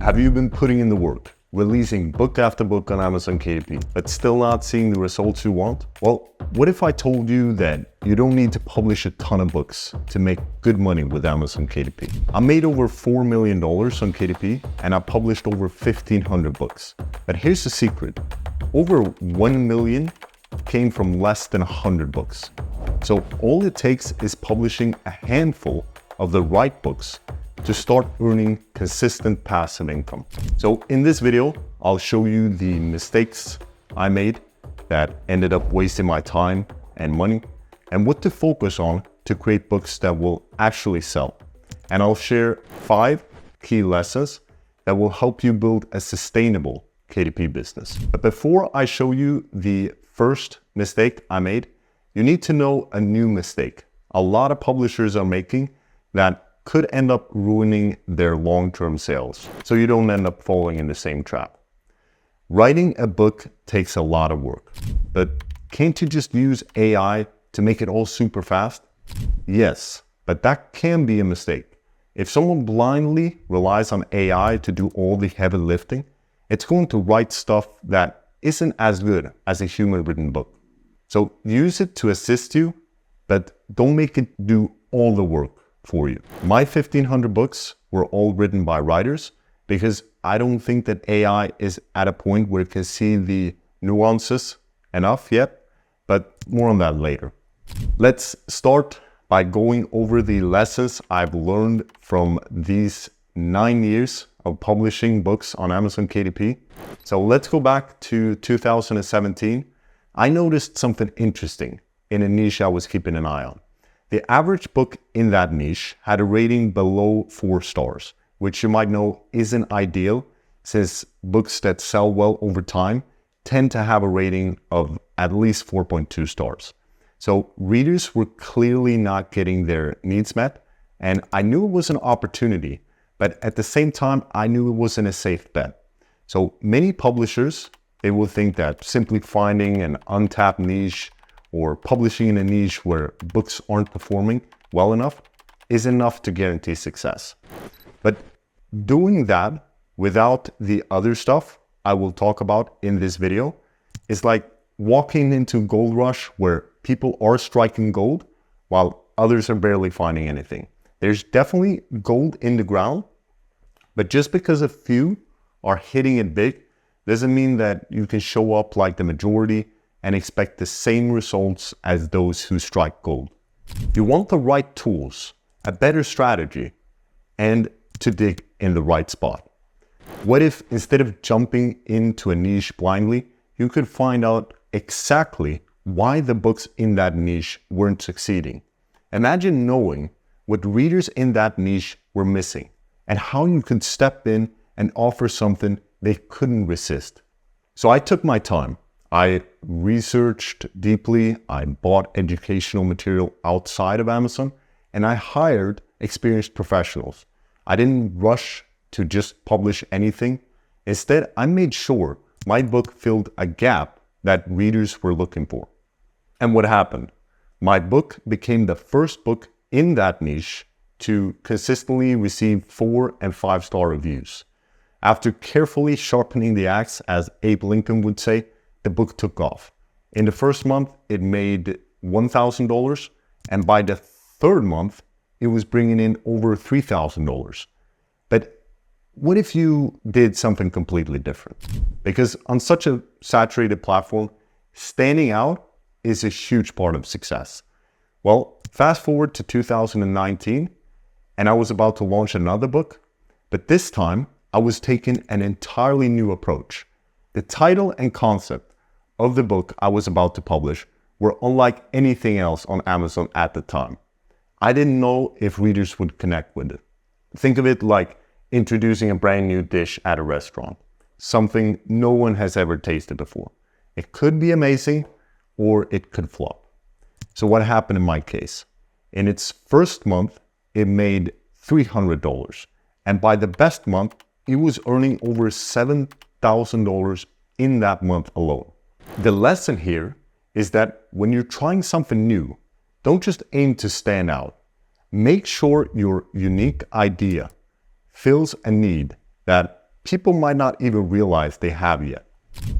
Have you been putting in the work, releasing book after book on Amazon KDP, but still not seeing the results you want? Well, what if I told you that you don't need to publish a ton of books to make good money with Amazon KDP? I made over $4 million on KDP and I published over 1,500 books. But here's the secret. Over 1 million came from less than 100 books. So all it takes is publishing a handful of the right books to start earning consistent passive income. So in this video, I'll show you the mistakes I made that ended up wasting my time and money, and what to focus on to create books that will actually sell. And I'll share 5 key lessons that will help you build a sustainable KDP business. But before I show you the first mistake I made, you need to know a new mistake a lot of publishers are making that could end up ruining their long-term sales, so you don't end up falling in the same trap. Writing a book takes a lot of work, but can't you just use AI to make it all super fast? Yes, but that can be a mistake. If someone blindly relies on AI to do all the heavy lifting, it's going to write stuff that isn't as good as a human-written book. So use it to assist you, but don't make it do all the work for you. My 1,500 books were all written by writers because I don't think that AI is at a point where it can see the nuances enough yet, but more on that later. Let's start by going over the lessons I've learned from these 9 years of publishing books on Amazon KDP. So let's go back to 2017. I noticed something interesting in a niche I was keeping an eye on. The average book in that niche had a rating below 4 stars, which you might know isn't ideal since books that sell well over time tend to have a rating of at least 4.2 stars. So readers were clearly not getting their needs met, and I knew it was an opportunity, but at the same time, I knew it wasn't a safe bet. So many publishers, they will think that simply finding an untapped niche or publishing in a niche where books aren't performing well enough is enough to guarantee success. But doing that without the other stuff I will talk about in this video is like walking into gold rush where people are striking gold while others are barely finding anything. There's definitely gold in the ground, but just because a few are hitting it big doesn't mean that you can show up like the majority and expect the same results as those who strike gold. You want the right tools, a better strategy, and to dig in the right spot. What if instead of jumping into a niche blindly, you could find out exactly why the books in that niche weren't succeeding? Imagine knowing what readers in that niche were missing and how you could step in and offer something they couldn't resist. So I took my time. I researched deeply, I bought educational material outside of Amazon, and I hired experienced professionals. I didn't rush to just publish anything. Instead, I made sure my book filled a gap that readers were looking for. And what happened? My book became the first book in that niche to consistently receive 4- and 5-star reviews. After carefully sharpening the axe, as Abe Lincoln would say, the book took off. In the first month, it made $1,000, and by the 3rd month, it was bringing in over $3,000. But what if you did something completely different? Because on such a saturated platform, standing out is a huge part of success. Well, fast forward to 2019, and I was about to launch another book, but this time I was taking an entirely new approach. The title and concept of the book I was about to publish were unlike anything else on Amazon at the time. I didn't know if readers would connect with it. Think of it like introducing a brand new dish at a restaurant, something no one has ever tasted before. It could be amazing or it could flop. So what happened in my case? In its first month, it made $300, and by the best month, it was earning over $7,000 in that month alone. The lesson here is that when you're trying something new, don't just aim to stand out. Make sure your unique idea fills a need that people might not even realize they have yet.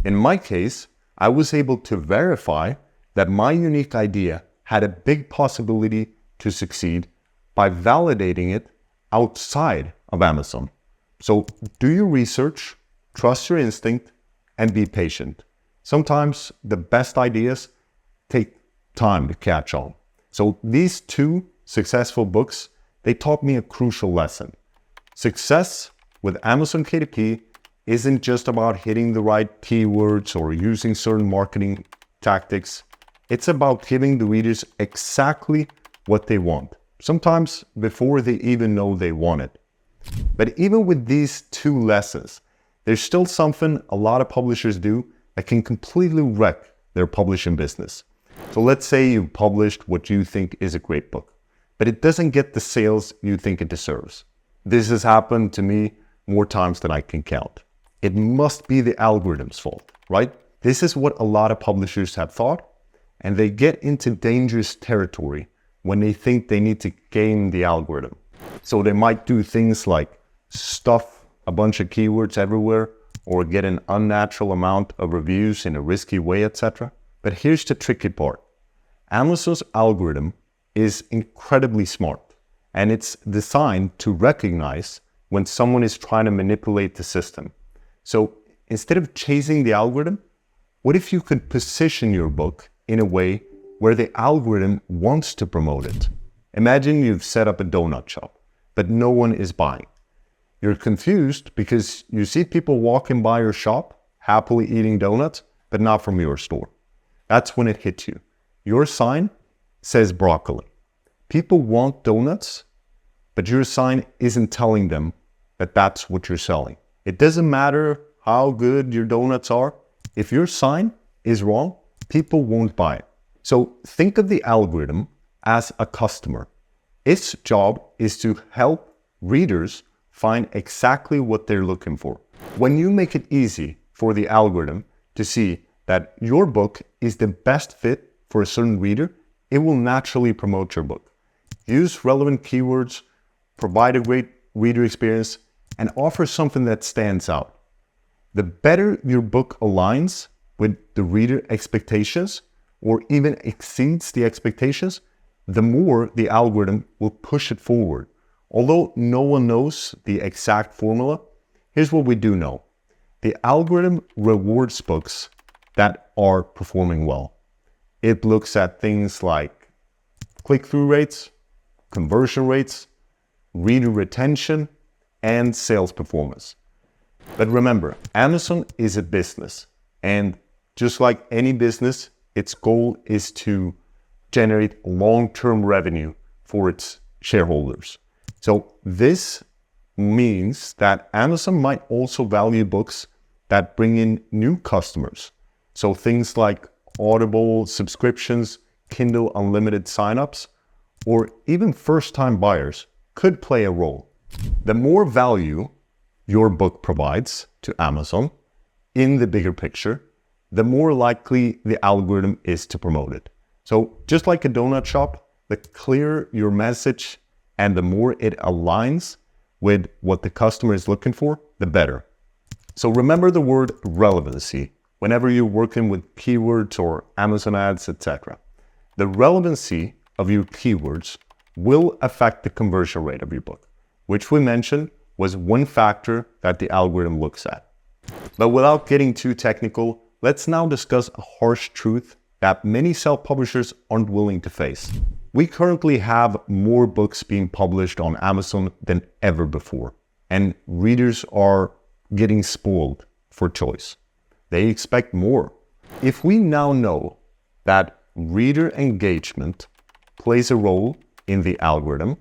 In my case, I was able to verify that my unique idea had a big possibility to succeed by validating it outside of Amazon. So do your research, trust your instinct, and be patient. Sometimes the best ideas take time to catch on. So these two successful books, they taught me a crucial lesson. Success with Amazon KDP isn't just about hitting the right keywords or using certain marketing tactics. It's about giving the readers exactly what they want, sometimes before they even know they want it. But even with these two lessons, there's still something a lot of publishers do that can completely wreck their publishing business. So let's say you published what you think is a great book, but it doesn't get the sales you think it deserves. This has happened to me more times than I can count. It must be the algorithm's fault, right? This is what a lot of publishers have thought, and they get into dangerous territory when they think they need to game the algorithm. So they might do things like stuff a bunch of keywords everywhere or get an unnatural amount of reviews in a risky way, etc. But here's the tricky part. Amazon's algorithm is incredibly smart, and it's designed to recognize when someone is trying to manipulate the system. So instead of chasing the algorithm, what if you could position your book in a way where the algorithm wants to promote it? Imagine you've set up a donut shop, but no one is buying. You're confused because you see people walking by your shop, happily eating donuts, but not from your store. That's when it hits you. Your sign says broccoli. People want donuts, but your sign isn't telling them that that's what you're selling. It doesn't matter how good your donuts are. If your sign is wrong, people won't buy it. So think of the algorithm as a customer. Its job is to help readers find exactly what they're looking for. When you make it easy for the algorithm to see that your book is the best fit for a certain reader, it will naturally promote your book. Use relevant keywords, provide a great reader experience, and offer something that stands out. The better your book aligns with the reader expectations or even exceeds the expectations, the more the algorithm will push it forward. Although no one knows the exact formula, here's what we do know. The algorithm rewards books that are performing well. It looks at things like click-through rates, conversion rates, reader retention, and sales performance. But remember, Amazon is a business, and just like any business, its goal is to generate long-term revenue for its shareholders. So this means that Amazon might also value books that bring in new customers. So things like Audible subscriptions, Kindle Unlimited signups, or even first-time buyers could play a role. The more value your book provides to Amazon in the bigger picture, the more likely the algorithm is to promote it. So just like a donut shop, the clearer your message and the more it aligns with what the customer is looking for, the better. So remember the word relevancy whenever you're working with keywords or Amazon ads, etc. The relevancy of your keywords will affect the conversion rate of your book, which we mentioned was one factor that the algorithm looks at. But without getting too technical, let's now discuss a harsh truth that many self-publishers aren't willing to face. We currently have more books being published on Amazon than ever before, and readers are getting spoiled for choice. They expect more. If we now know that reader engagement plays a role in the algorithm,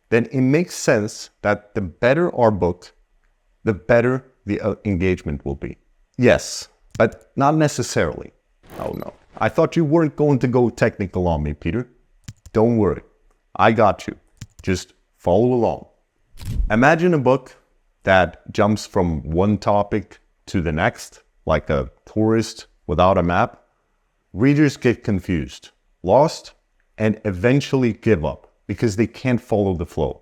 then it makes sense that the better our book, the better the engagement will be. Yes, but not necessarily. Oh no, I thought you weren't going to go technical on me, Peter. Don't worry, I got you. Just follow along. Imagine a book that jumps from one topic to the next, like a tourist without a map. Readers get confused, lost, and eventually give up because they can't follow the flow.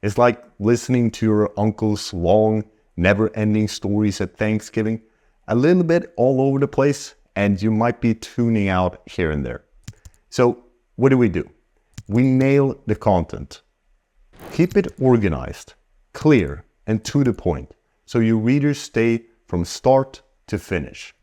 It's like listening to your uncle's long never-ending stories at Thanksgiving, a little bit all over the place, and you might be tuning out here and there. So what do? We nail the content. Keep it organized, clear, and to the point, so your readers stay from start to finish.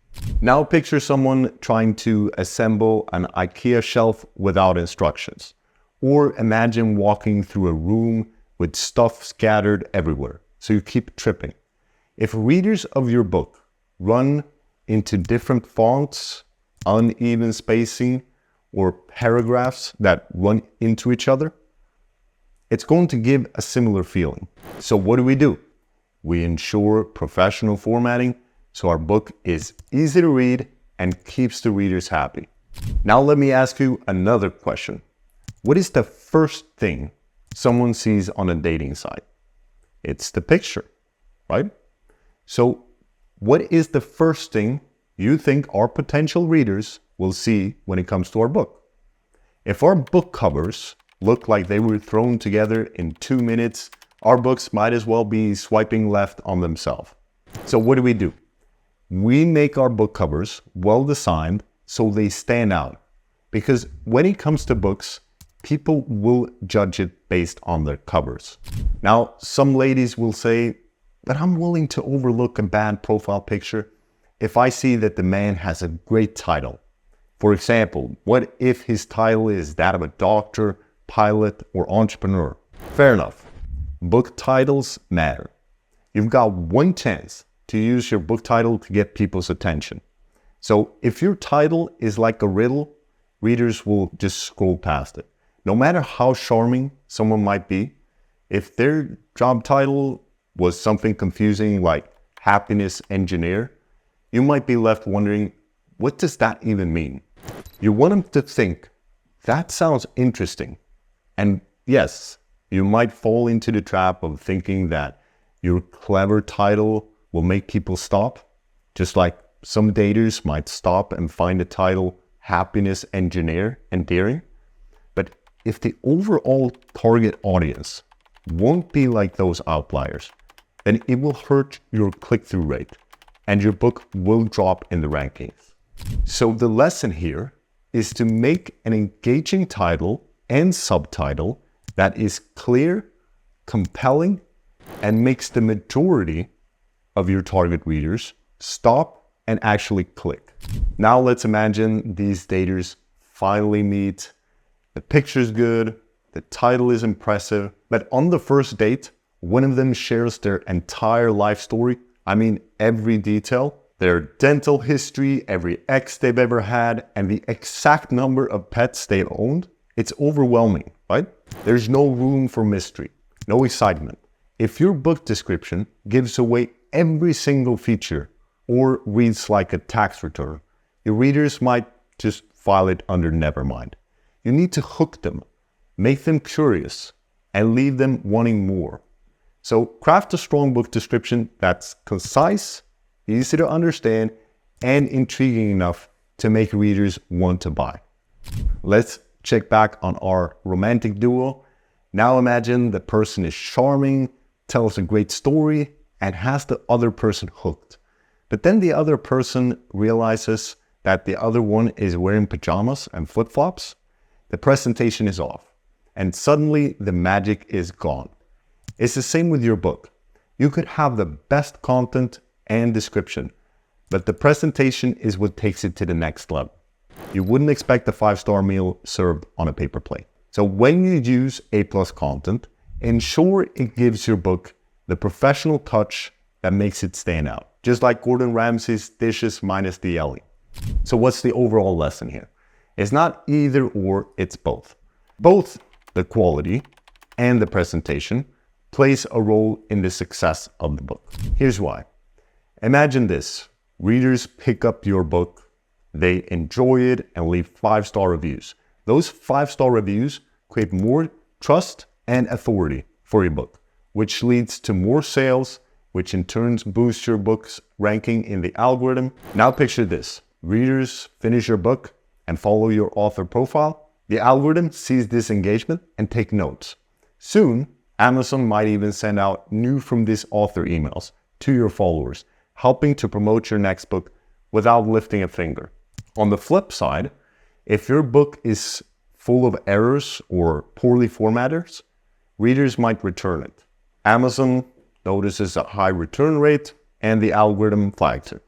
Now picture someone trying to assemble an IKEA shelf without instructions. Or imagine walking through a room with stuff scattered everywhere, so you keep tripping. If readers of your book run into different fonts, uneven spacing, or paragraphs that run into each other, it's going to give a similar feeling. So what do? We ensure professional formatting so our book is easy to read and keeps the readers happy. Now let me ask you another question. What is the first thing someone sees on a dating site? It's the picture, right? So what is the first thing you think our potential readers will see when it comes to our book? If our book covers look like they were thrown together in 2 minutes, our books might as well be swiping left on themselves. So what do? We make our book covers well designed so they stand out. Because when it comes to books, people will judge it based on their covers. Now, some ladies will say, but I'm willing to overlook a bad profile picture if I see that the man has a great title. For example, what if his title is that of a doctor, pilot, or entrepreneur? Fair enough. Book titles matter. You've got one chance to use your book title to get people's attention. So if your title is like a riddle, readers will just scroll past it. No matter how charming someone might be, if their job title was something confusing like happiness engineer, you might be left wondering, what does that even mean? You want them to think, that sounds interesting. And yes, you might fall into the trap of thinking that your clever title will make people stop, just like some daters might stop and find the title happiness engineer endearing. But if the overall target audience won't be like those outliers, then it will hurt your click-through rate and your book will drop in the rankings. So the lesson here is to make an engaging title and subtitle that is clear, compelling, and makes the majority of your target readers stop and actually click. Now let's imagine these daters finally meet. The picture's good, the title is impressive, but on the first date, one of them shares their entire life story. I mean, every detail, their dental history, every ex they've ever had, and the exact number of pets they've owned. It's overwhelming, right? There's no room for mystery, no excitement. If your book description gives away every single feature or reads like a tax return, your readers might just file it under nevermind. You need to hook them, make them curious, and leave them wanting more. So craft a strong book description that's concise, easy to understand, and intriguing enough to make readers want to buy. Let's check back on our romantic duo. Now imagine the person is charming, tells a great story, and has the other person hooked. But then the other person realizes that the other one is wearing pajamas and flip-flops. The presentation is off, and suddenly the magic is gone. It's the same with your book. You could have the best content and description, but the presentation is what takes it to the next level. You wouldn't expect a 5-star meal served on a paper plate. So when you use A+ content, ensure it gives your book the professional touch that makes it stand out. Just like Gordon Ramsay's dishes minus the yelling. So what's the overall lesson here? It's not either or, it's both. Both the quality and the presentation plays a role in the success of the book. Here's why. Imagine this. Readers pick up your book, they enjoy it and leave 5-star reviews. Those 5-star reviews create more trust and authority for your book, which leads to more sales, which in turn boosts your book's ranking in the algorithm. Now picture this. Readers finish your book and follow your author profile. The algorithm sees this engagement and take notes. Soon, Amazon might even send out new from this author emails, to your followers, helping to promote your next book without lifting a finger. On the flip side, if your book is full of errors or poorly formatted, readers might return it. Amazon notices a high return rate and the algorithm flags it.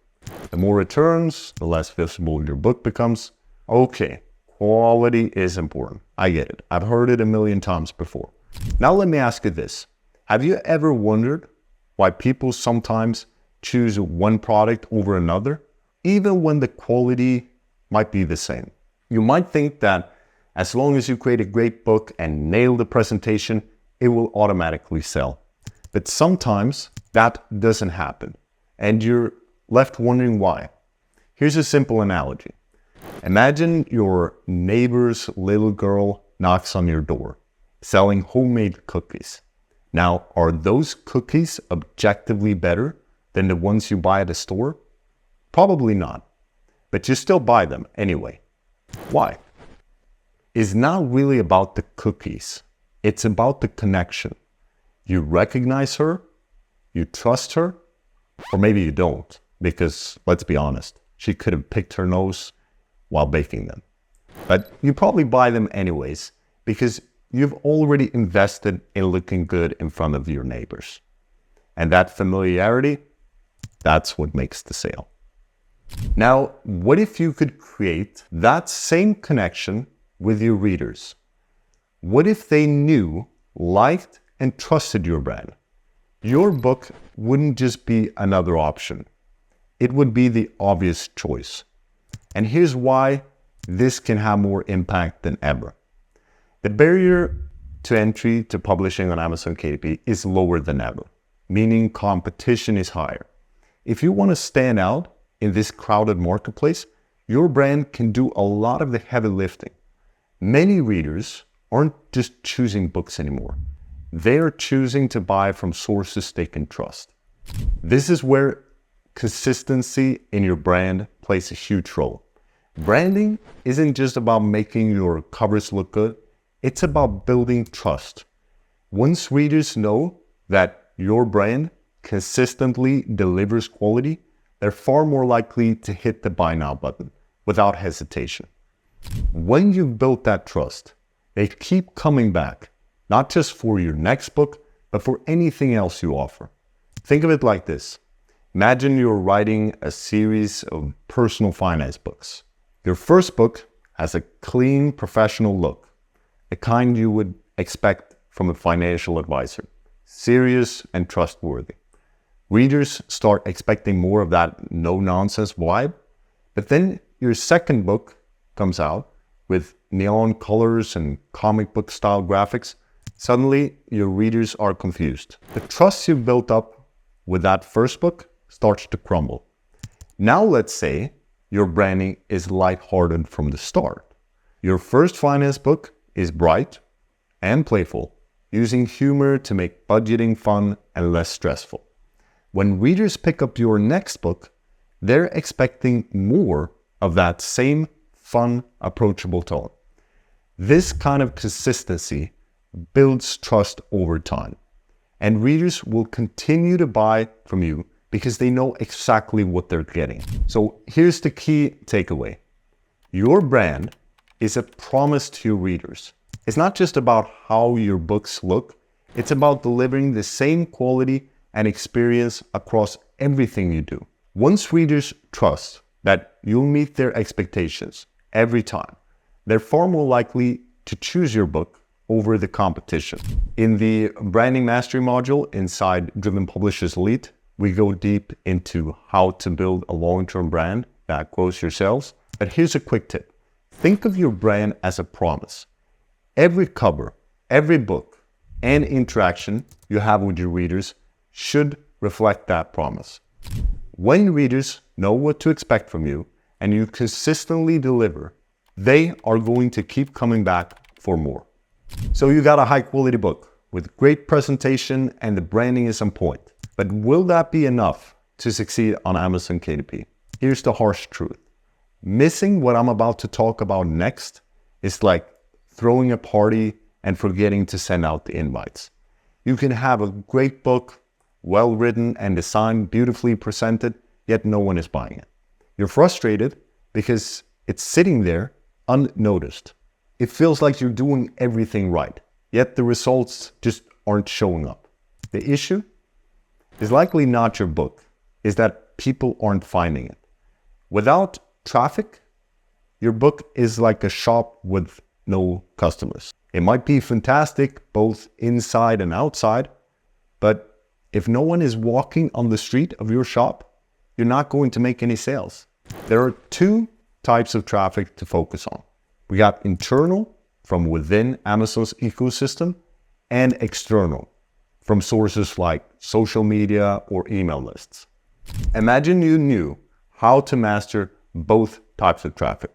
The more returns, the less visible your book becomes. Okay, quality is important. I get it. I've heard it a million times before. Now let me ask you this. Have you ever wondered why people sometimes choose one product over another, even when the quality might be the same? You might think that as long as you create a great book and nail the presentation, it will automatically sell. But sometimes that doesn't happen, and you're left wondering why. Here's a simple analogy. Imagine your neighbor's little girl knocks on your door, selling homemade cookies. Now, are those cookies objectively better than the ones you buy at a store? Probably not, but you still buy them anyway. Why? It's not really about the cookies. It's about the connection. You recognize her, you trust her, or maybe you don't, because let's be honest, she could have picked her nose while baking them. But you probably buy them anyways, because you've already invested in looking good in front of your neighbors. And that familiarity, that's what makes the sale. Now, what if you could create that same connection with your readers? What if they knew, liked, and trusted your brand? Your book wouldn't just be another option. It would be the obvious choice. And here's why this can have more impact than ever. The barrier to entry to publishing on Amazon KDP is lower than ever, meaning competition is higher. If you want to stand out in this crowded marketplace, your brand can do a lot of the heavy lifting. Many readers aren't just choosing books anymore. They're choosing to buy from sources they can trust. This is where consistency in your brand plays a huge role. Branding isn't just about making your covers look good. It's about building trust. Once readers know that your brand consistently delivers quality, they're far more likely to hit the buy now button without hesitation. When you've built that trust, they keep coming back, not just for your next book, but for anything else you offer. Think of it like this. Imagine you're writing a series of personal finance books. Your first book has a clean, professional look, the kind you would expect from a financial advisor, serious and trustworthy. Readers start expecting more of that no-nonsense vibe, but then your second book comes out with neon colors and comic book style graphics. Suddenly, your readers are confused. The trust you built up with that first book starts to crumble. Now let's say your branding is lighthearted from the start. Your first finance book is bright and playful, using humor to make budgeting fun and less stressful. When readers pick up your next book, they're expecting more of that same fun, approachable tone. This kind of consistency builds trust over time, and readers will continue to buy from you because they know exactly what they're getting. So here's the key takeaway. Your brand is a promise to your readers. It's not just about how your books look, it's about delivering the same quality and experience across everything you do. Once readers trust that you'll meet their expectations every time, they're far more likely to choose your book over the competition. In the Branding Mastery module inside Driven Publishers Elite, we go deep into how to build a long-term brand that grows your sales. But here's a quick tip. Think of your brand as a promise. Every cover, every book, and interaction you have with your readers should reflect that promise. When readers know what to expect from you and you consistently deliver, they are going to keep coming back for more. So you got a high quality book with great presentation and the branding is on point. But will that be enough to succeed on Amazon KDP? Here's the harsh truth. Missing what I'm about to talk about next is like throwing a party and forgetting to send out the invites. You can have a great book, well written and designed, beautifully presented, yet no one is buying it. You're frustrated because it's sitting there unnoticed. It feels like you're doing everything right, yet the results just aren't showing up. The issue is likely not your book, is that people aren't finding it. Without traffic, your book is like a shop with no customers. It might be fantastic both inside and outside, but if no one is walking on the street of your shop, you're not going to make any sales. There are two types of traffic to focus on. We got internal, from within Amazon's ecosystem, and external, from sources like social media or email lists. Imagine you knew how to master both types of traffic.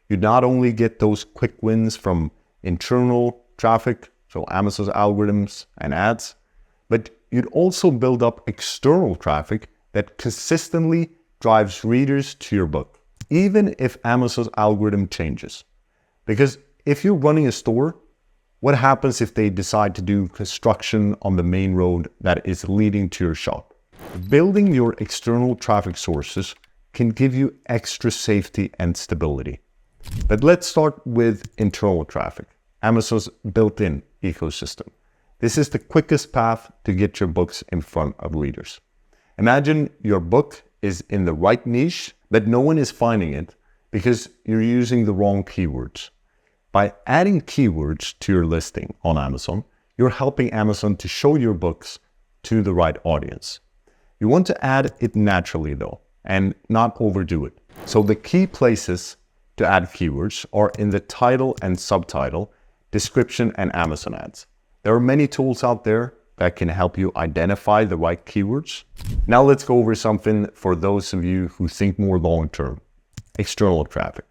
You'd not only get those quick wins from internal traffic, so Amazon's algorithms and ads, but you'd also build up external traffic that consistently drives readers to your book, even if Amazon's algorithm changes. Because if you're running a store, what happens if they decide to do construction on the main road that is leading to your shop? Building your external traffic sources can give you extra safety and stability. But let's start with internal traffic, Amazon's built-in ecosystem. This is the quickest path to get your books in front of readers. Imagine your book is in the right niche, but no one is finding it because you're using the wrong keywords. By adding keywords to your listing on Amazon, you're helping Amazon to show your books to the right audience. You want to add it naturally though, and not overdo it. So the key places to add keywords are in the title and subtitle, description, and Amazon ads. There are many tools out there that can help you identify the right keywords. Now let's go over something for those of you who think more long-term, external traffic.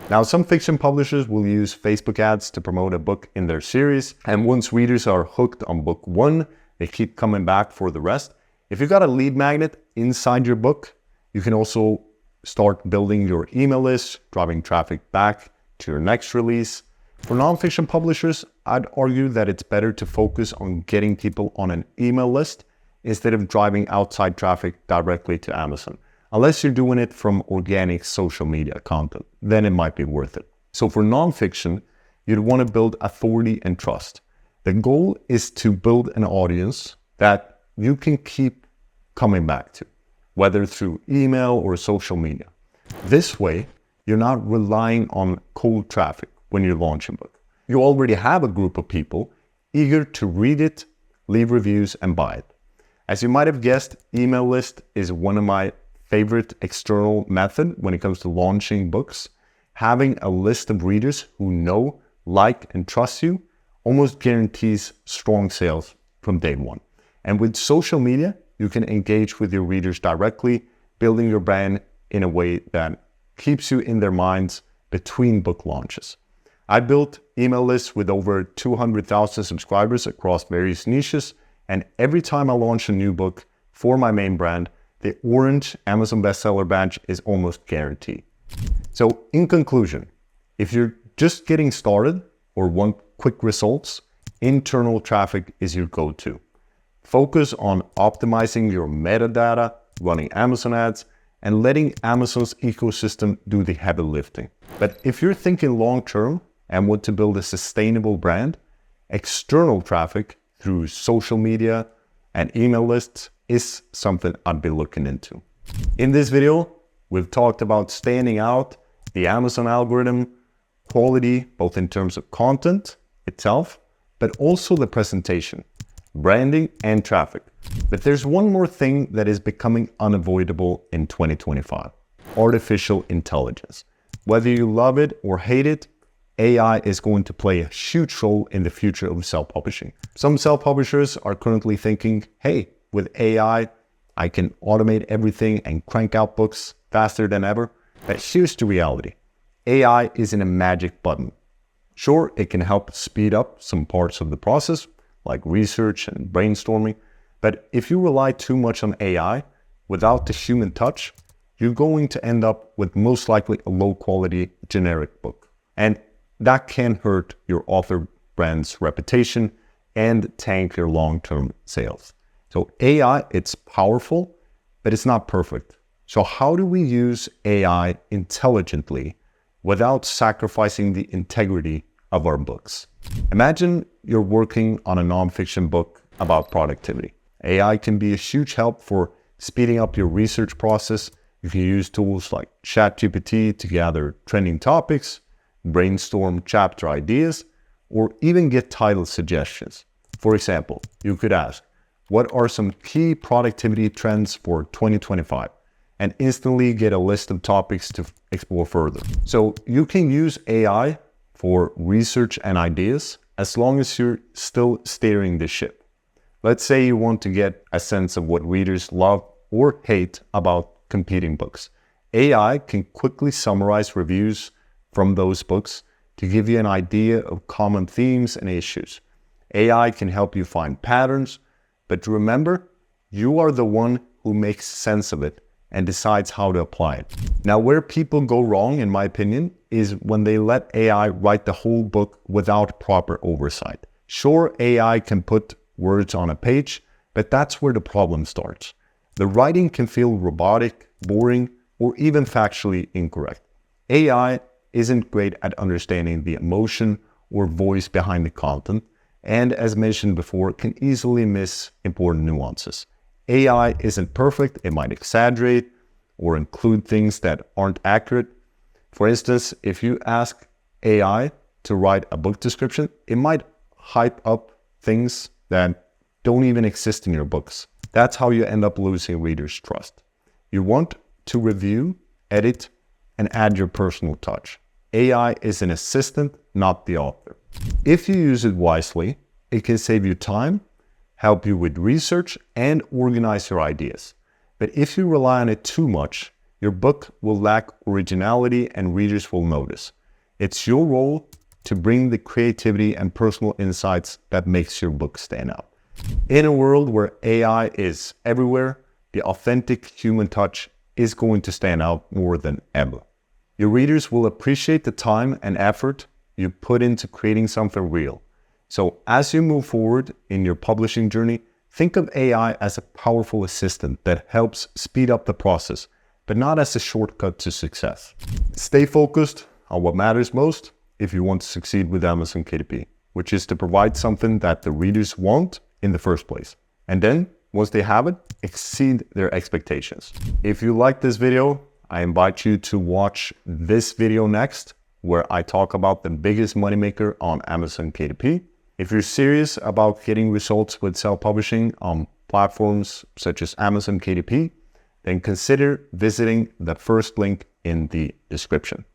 Now, some fiction publishers will use Facebook ads to promote a book in their series, and once readers are hooked on book one, they keep coming back for the rest. If you've got a lead magnet inside your book, you can also start building your email list, driving traffic back to your next release. For nonfiction publishers, I'd argue that it's better to focus on getting people on an email list instead of driving outside traffic directly to Amazon. Unless you're doing it from organic social media content, then it might be worth it. So for nonfiction, you'd want to build authority and trust. The goal is to build an audience that you can keep coming back to, whether through email or social media. This way, you're not relying on cold traffic when you launch a book. You already have a group of people eager to read it, leave reviews, and buy it. As you might have guessed, email list is one of my favorite external method when it comes to launching books. Having a list of readers who know, like, and trust you almost guarantees strong sales from day one. And with social media, you can engage with your readers directly, building your brand in a way that keeps you in their minds between book launches. I built email lists with over 200,000 subscribers across various niches, and every time I launch a new book for my main brand, the orange Amazon bestseller badge is almost guaranteed. So in conclusion, if you're just getting started or want quick results, internal traffic is your go-to. Focus on optimizing your metadata, running Amazon ads, and letting Amazon's ecosystem do the heavy lifting. But if you're thinking long-term and want to build a sustainable brand, external traffic through social media and email lists is something I'd be looking into. In this video, we've talked about standing out, the Amazon algorithm, quality, both in terms of content itself, but also the presentation, branding, and traffic. But there's one more thing that is becoming unavoidable in 2025, artificial intelligence. Whether you love it or hate it, AI is going to play a huge role in the future of self-publishing. Some self-publishers are currently thinking, hey, with AI, I can automate everything and crank out books faster than ever. But here's the reality. AI isn't a magic button. Sure, it can help speed up some parts of the process, like research and brainstorming. But if you rely too much on AI without the human touch, you're going to end up with most likely a low-quality generic book. And that can hurt your author brand's reputation and tank your long-term sales. So AI, it's powerful, but it's not perfect. So how do we use AI intelligently without sacrificing the integrity of our books? Imagine you're working on a nonfiction book about productivity. AI can be a huge help for speeding up your research process. You can use tools like ChatGPT to gather trending topics, brainstorm chapter ideas, or even get title suggestions. For example, you could ask, what are some key productivity trends for 2025? And instantly get a list of topics to explore further. So you can use AI for research and ideas as long as you're still steering the ship. Let's say you want to get a sense of what readers love or hate about competing books. AI can quickly summarize reviews from those books to give you an idea of common themes and issues. AI can help you find patterns, but remember, you are the one who makes sense of it and decides how to apply it. Now, where people go wrong, in my opinion, is when they let AI write the whole book without proper oversight. Sure, AI can put words on a page, but that's where the problem starts. The writing can feel robotic, boring, or even factually incorrect. AI isn't great at understanding the emotion or voice behind the content, and as mentioned before, can easily miss important nuances. AI isn't perfect, it might exaggerate or include things that aren't accurate. For instance, if you ask AI to write a book description, it might hype up things that don't even exist in your books. That's how you end up losing readers' trust. You want to review, edit, and add your personal touch. AI is an assistant, not the author. If you use it wisely, it can save you time, help you with research, and organize your ideas. But if you rely on it too much, your book will lack originality and readers will notice. It's your role to bring the creativity and personal insights that makes your book stand out. In a world where AI is everywhere, the authentic human touch is going to stand out more than ever. Your readers will appreciate the time and effort you put into creating something real. So as you move forward in your publishing journey, think of AI as a powerful assistant that helps speed up the process, but not as a shortcut to success. Stay focused on what matters most if you want to succeed with Amazon KDP, which is to provide something that the readers want in the first place. And then, once they have it, exceed their expectations. If you like this video, I invite you to watch this video next, where I talk about the biggest moneymaker on Amazon KDP. If you're serious about getting results with self-publishing on platforms such as Amazon KDP, then consider visiting the first link in the description.